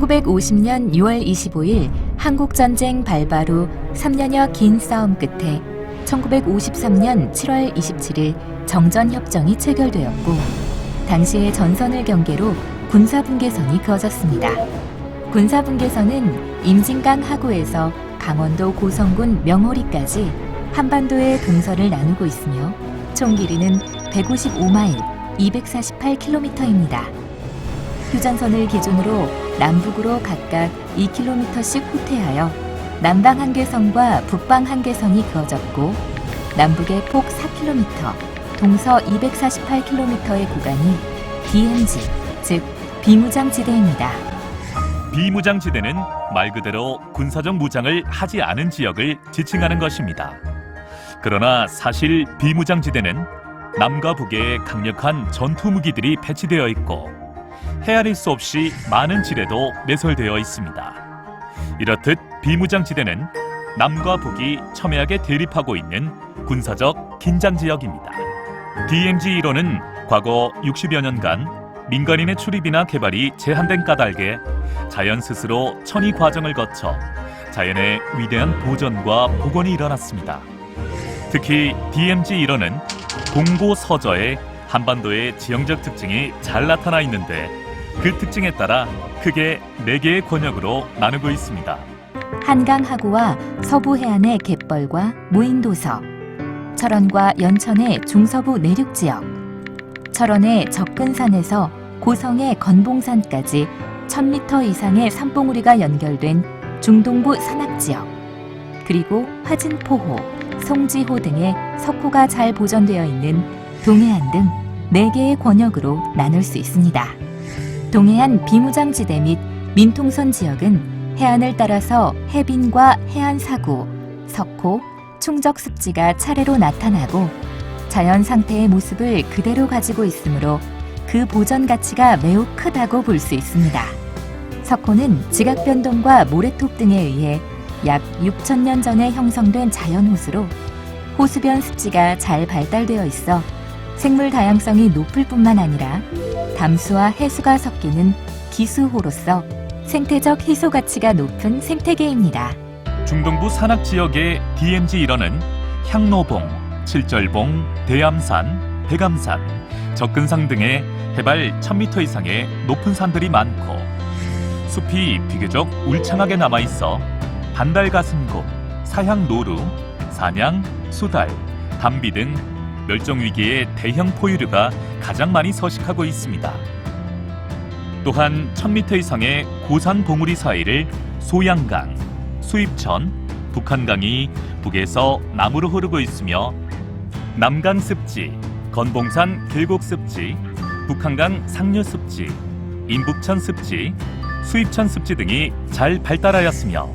1950년 6월 25일 한국전쟁 발발 후 3년여 긴 싸움 끝에 1953년 7월 27일 정전협정이 체결되었고, 당시의 전선을 경계로 군사분계선이 그어졌습니다. 군사분계선은 임진강 하구에서 강원도 고성군 명호리까지 한반도의 동서를 나누고 있으며 총 길이는 155마일, 248km입니다. 휴전선을 기준으로 남북으로 각각 2km씩 후퇴하여 남방 한계선과 북방 한계선이 그어졌고, 남북의 폭 4km, 동서 248km의 구간이 DMZ, 즉 비무장지대입니다. 비무장지대는 말 그대로 군사적 무장을 하지 않은 지역을 지칭하는 것입니다. 그러나 사실 비무장지대는 남과 북에 강력한 전투 무기들이 배치되어 있고 헤아릴 수 없이 많은 지뢰도 매설되어 있습니다. 이렇듯 비무장지대는 남과 북이 첨예하게 대립하고 있는 군사적 긴장지역입니다. DMZ 1호는 과거 60여 년간 민간인의 출입이나 개발이 제한된 까닭에 자연 스스로 천위 과정을 거쳐 자연의 위대한 보존과 복원이 일어났습니다. 특히 DMZ 1호는 동고서저에 한반도의 지형적 특징이 잘 나타나 있는데, 그 특징에 따라 크게 4개의 권역으로 나누고 있습니다. 한강 하구와 서부 해안의 갯벌과 무인도서, 철원과 연천의 중서부 내륙 지역, 철원의 접근산에서 고성의 건봉산까지 1000m 이상의 산봉우리가 연결된 중동부 산악지역, 그리고 화진포호, 송지호 등의 석호가 잘 보존되어 있는 동해안 등 4개의 권역으로 나눌 수 있습니다. 동해안 비무장지대 및 민통선 지역은 해안을 따라서 해빈과 해안 사구, 석호, 충적 습지가 차례로 나타나고 자연 상태의 모습을 그대로 가지고 있으므로 그 보전 가치가 매우 크다고 볼 수 있습니다. 석호는 지각 변동과 모래톱 등에 의해 약 6,000년 전에 형성된 자연호수로 호수변 습지가 잘 발달되어 있어 생물 다양성이 높을 뿐만 아니라 담수와 해수가 섞이는 기수호로서 생태적 희소 가치가 높은 생태계입니다. 중동부 산악 지역의 DMZ 일원은 향로봉, 칠절봉, 대암산, 백암산, 접근산 등의 해발 1000m 이상의 높은 산들이 많고, 숲이 비교적 울창하게 남아있어 반달가슴곰, 사향노루, 사냥, 수달, 담비 등 멸종위기의 대형 포유류가 가장 많이 서식하고 있습니다. 또한 1000m 이상의 고산 봉우리 사이를 소양강, 수입천, 북한강이 북에서 남으로 흐르고 있으며 남강습지, 건봉산 계곡습지, 북한강 상류습지, 인북천습지, 수입천습지 등이 잘 발달하였으며,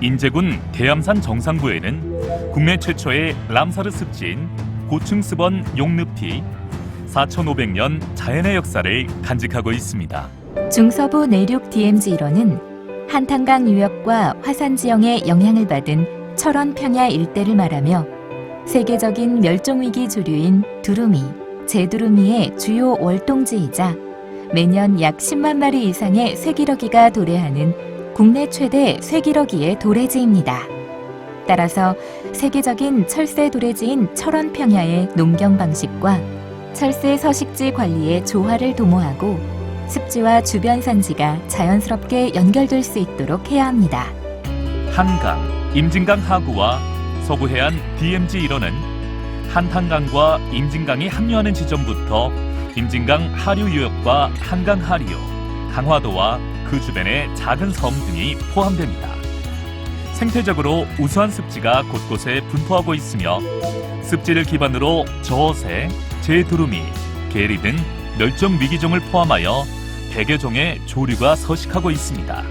인제군 대암산 정상부에는 국내 최초의 람사르 습지인 고층스번 용늪이 4500년 자연의 역사를 간직하고 있습니다. 중서부 내륙 DMZ 1호는 한탄강 유역과 화산 지형의 영향을 받은 철원 평야 일대를 말하며 세계적인 멸종위기 조류인 두루미, 제두루미의 주요 월동지이자 매년 약 10만 마리 이상의 쇠기러기가 도래하는 국내 최대 쇠기러기의 도래지입니다. 따라서 세계적인 철새 도래지인 철원 평야의 농경 방식과 철새 서식지 관리의 조화를 도모하고 습지와 주변 산지가 자연스럽게 연결될 수 있도록 해야 합니다. 한강, 임진강 하구와 서부해안 DMZ 1호는 한탄강과 임진강이 합류하는 지점부터 임진강 하류 유역과 한강 하류, 강화도와 그 주변의 작은 섬 등이 포함됩니다. 생태적으로 우수한 습지가 곳곳에 분포하고 있으며 습지를 기반으로 저어새, 제두루미, 게리 등 멸종 위기종을 포함하여 100여 종의 조류가 서식하고 있습니다.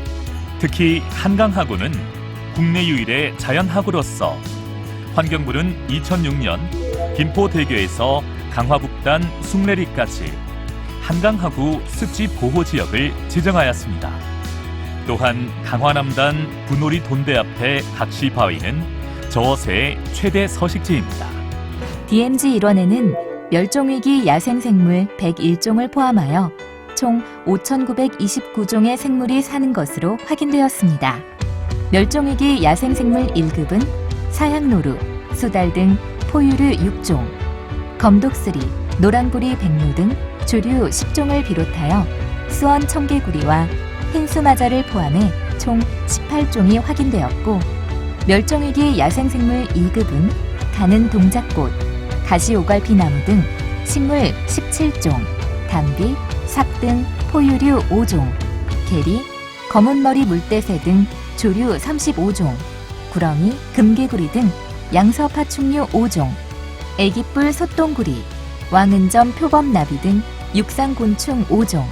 특히 한강하구는 국내 유일의 자연하구로서 환경부는 2006년 김포대교에서 강화북단 숭례리까지 한강하구 습지 보호지역을 지정하였습니다. 또한 강화남단 분오리 돈대 앞의 각시바위는 저어새의 최대 서식지입니다. DMZ 1호에는 멸종위기 야생생물 101종을 포함하여 총 5,929종의 생물이 사는 것으로 확인되었습니다. 멸종위기 야생생물 1급은 사양노루, 수달 등 포유류 6종, 검독스리, 노란구리 백로 등 조류 10종을 비롯하여 수원 청개구리와 흰수마자를 포함해 총 18종이 확인되었고, 멸종위기 야생생물 2급은 가는 동작꽃, 가시오갈피나무 등 식물 17종, 담비, 삭 등 포유류 5종, 게리, 검은머리 물대새 등 조류 35종, 구렁이, 금개구리 등 양서파충류 5종, 애기뿔 소똥구리, 왕은점 표범나비 등 육상곤충 5종,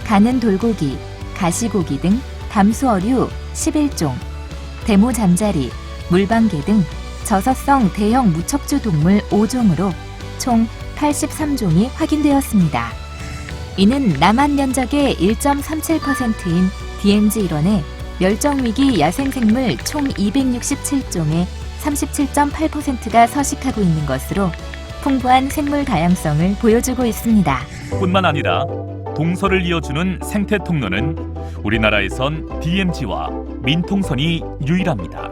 가는 돌고기, 가시고기 등 담수어류 11종, 대모잠자리, 물방개 등 저서성 대형 무척주 동물 5종으로 총 83종이 확인되었습니다. 이는 남한 면적의 1.37%인 DMZ 일원의 멸종위기 야생생물 총 267종의 37.8%가 서식하고 있는 것으로 풍부한 생물 다양성을 보여주고 있습니다. 뿐만 아니라 동서를 이어주는 생태 통로는 우리나라에선 DMZ와 민통선이 유일합니다.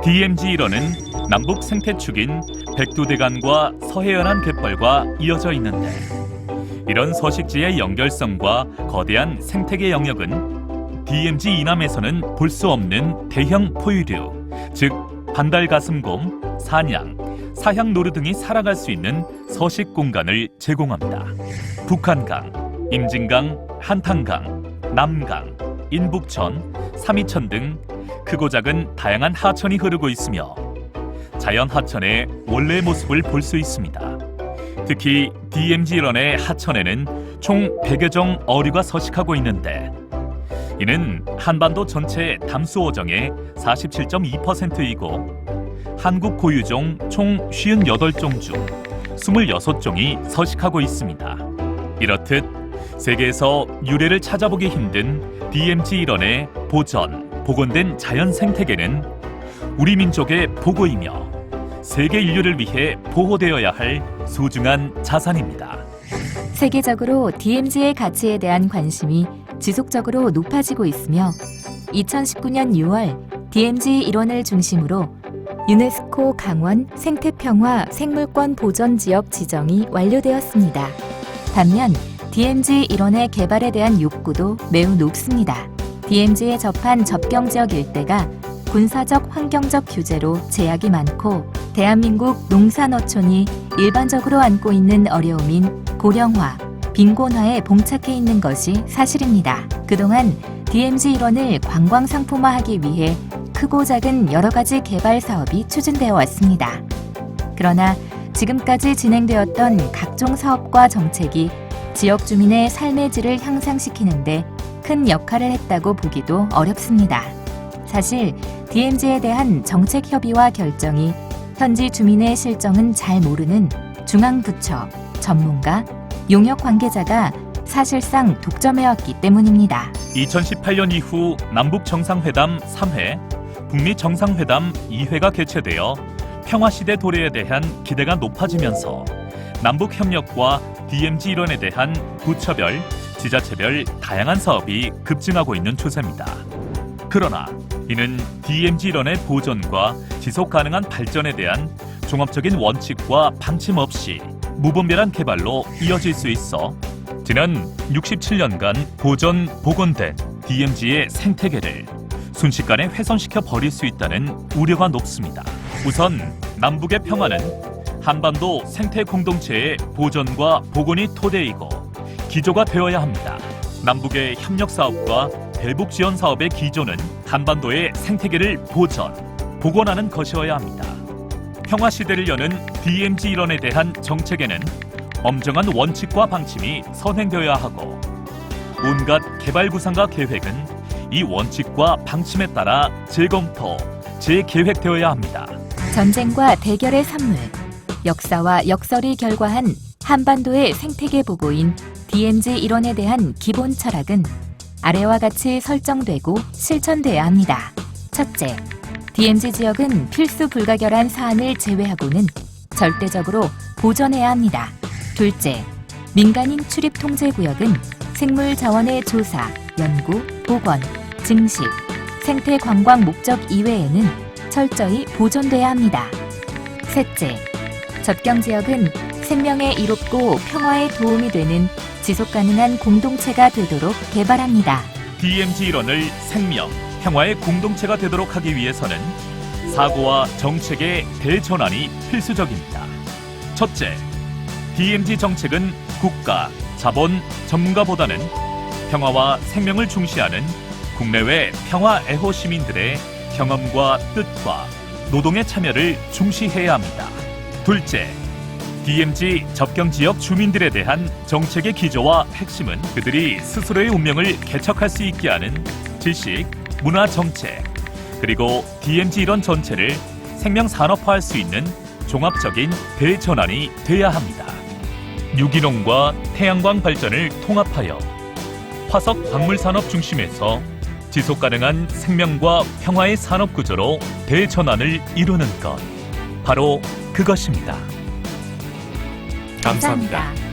DMZ 일원은 남북 생태축인 백두대간과 서해연안 갯벌과 이어져 있는데, 이런 서식지의 연결성과 거대한 생태계 영역은 DMZ 이남에서는 볼 수 없는 대형 포유류, 즉 반달가슴곰, 사냥, 사향노루 등이 살아갈 수 있는 서식 공간을 제공합니다. 북한강, 임진강, 한탄강, 남강, 인북천, 삼이천 등 크고 작은 다양한 하천이 흐르고 있으며 자연 하천의 원래의 모습을 볼 수 있습니다. 특히 DMZ 일원의 하천에는 총 100여 종 어류가 서식하고 있는데, 이는 한반도 전체 담수 어종의 47.2%이고 한국 고유종 총 58종 중 26종이 서식하고 있습니다. 이렇듯 세계에서 유래를 찾아보기 힘든 DMZ 일원의 복원된 자연 생태계는 우리 민족의 보고이며 세계 인류를 위해 보호되어야 할 소중한 자산입니다. 세계적으로 DMZ의 가치에 대한 관심이 지속적으로 높아지고 있으며 2019년 6월 DMZ 일원을 중심으로 유네스코 강원 생태평화 생물권 보전 지역 지정이 완료되었습니다. 반면 DMZ 일원의 개발에 대한 욕구도 매우 높습니다. DMZ에 접한 접경지역 일대가 군사적 환경적 규제로 제약이 많고 대한민국 농산어촌이 일반적으로 안고 있는 어려움인 고령화, 빈곤화에 봉착해 있는 것이 사실입니다. 그동안 DMZ 일원을 관광 상품화하기 위해 크고 작은 여러 가지 개발 사업이 추진되어 왔습니다. 그러나 지금까지 진행되었던 각종 사업과 정책이 지역 주민의 삶의 질을 향상시키는데 큰 역할을 했다고 보기도 어렵습니다. 사실 DMZ에 대한 정책 협의와 결정이 현지 주민의 실정은 잘 모르는 중앙부처, 전문가, 용역 관계자가 사실상 독점해왔기 때문입니다. 2018년 이후 남북정상회담 3회, 북미정상회담 2회가 개최되어 평화시대 도래에 대한 기대가 높아지면서 남북협력과 DMZ 일원에 대한 부처별, 지자체별 다양한 사업이 급증하고 있는 추세입니다. 그러나 이는 DMZ 일원의 보존과 지속 가능한 발전에 대한 종합적인 원칙과 방침 없이 무분별한 개발로 이어질 수 있어 지난 67년간 복원된 DMZ의 생태계를 순식간에 훼손시켜 버릴 수 있다는 우려가 높습니다. 우선 남북의 평화는 한반도 생태 공동체의 보존과 복원이 토대이고 기조가 되어야 합니다. 남북의 협력 사업과 대북 지원 사업의 기조는 한반도의 생태계를 복원하는 것이어야 합니다. 평화 시대를 여는 DMZ 일원에 대한 정책에는 엄정한 원칙과 방침이 선행되어야 하고 온갖 개발 구상과 계획은 이 원칙과 방침에 따라 재검토, 재계획되어야 합니다. 전쟁과 대결의 산물, 역사와 역설이 결과한 한반도의 생태계 보고인 DMZ 일원에 대한 기본 철학은 아래와 같이 설정되고 실천돼야 합니다. 첫째, DMZ 지역은 필수 불가결한 사안을 제외하고는 절대적으로 보존해야 합니다. 둘째, 민간인 출입 통제 구역은 생물 자원의 조사, 연구, 복원, 증식, 생태 관광 목적 이외에는 철저히 보존돼야 합니다. 셋째, 접경 지역은 생명에 이롭고 평화에 도움이 되는 지속 가능한 공동체가 되도록 개발합니다. DMZ 일원을 생명, 평화의 공동체가 되도록 하기 위해서는 사고와 정책의 대전환이 필수적입니다. 첫째, DMZ 정책은 국가, 자본, 전문가보다는 평화와 생명을 중시하는 국내외 평화 애호 시민들의 경험과 뜻과 노동의 참여를 중시해야 합니다. 둘째, DMZ 접경 지역 주민들에 대한 정책의 기조와 핵심은 그들이 스스로의 운명을 개척할 수 있게 하는 지식, 문화 정책, 그리고 DMZ 일원 전체를 생명 산업화할 수 있는 종합적인 대전환이 돼야 합니다. 유기농과 태양광 발전을 통합하여 화석 광물 산업 중심에서 지속 가능한 생명과 평화의 산업 구조로 대전환을 이루는 것, 바로 그것입니다. 감사합니다.